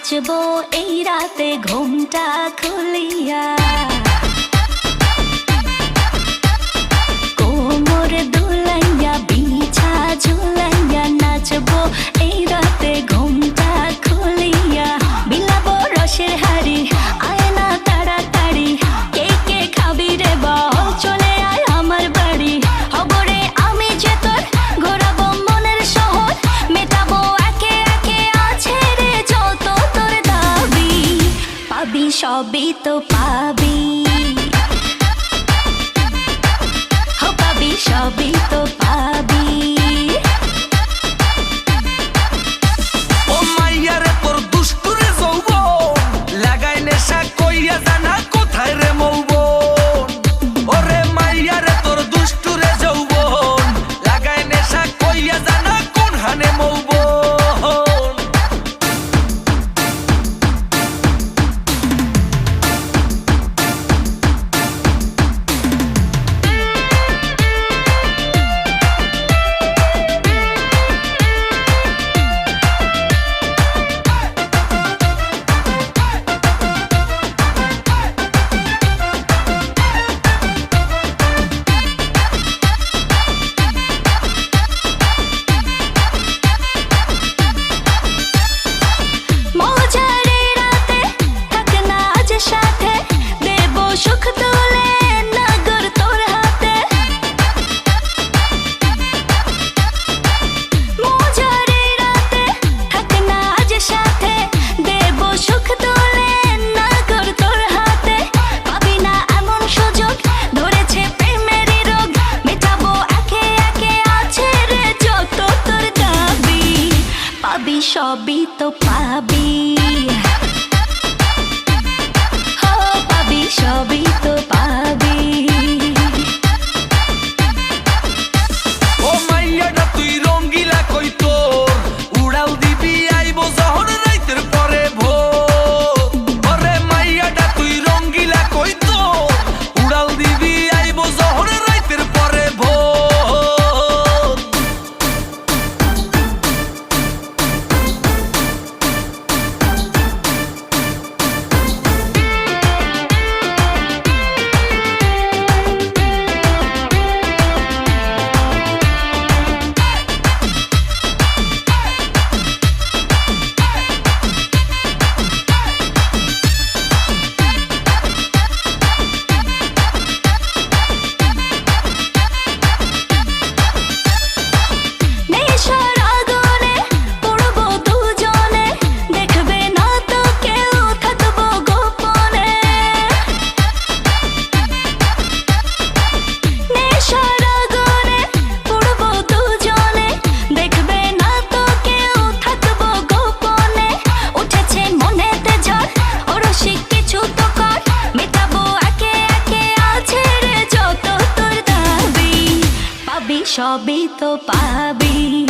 নাচবো এই রাতে ঘুমটা খুলিয়া, কোমর দুলাইয়া বিছা ঝুলাইয়া নাচবো এই রাতে ঘুমটা খুলিয়া। বিলাবো রসের হাড়ি আয় না তাড়াতাড়ি, কে কে খাবি রে বল চলে আয় আমার বাড়ি। হবরে আমি যে তোর ঘোরাবো মনের শহর, মেটাবো একে একে আছে রে যত তোর দাবি। পাবি সবই তো পাবি, পাবি সবই তো পাবি। ও মাইয়া রে তোর দুষ্টুরে যৌবন, লাগাই নেশা কইয়া জানা কোথায় রে মৌবন। ওরে মাইয়া রে তোর দুষ্টুরে যৌবন, লাগাই নেশা কইয়া জানা কোন হানে মৌবন। সবই তো পাবি, পাবি সবই তো পাবি। ও মাইয়াটা তুই রঙ্গিলা কই তোর, উড়াল দিবি আইবো যখন রাইতের পরে ভোর। ওরে মাইয়াটা তুই রঙ্গিলা কই তোর, উড়াল দিবি আইবো যখন রাইতের পরে ভোর। সবই তো পাবি।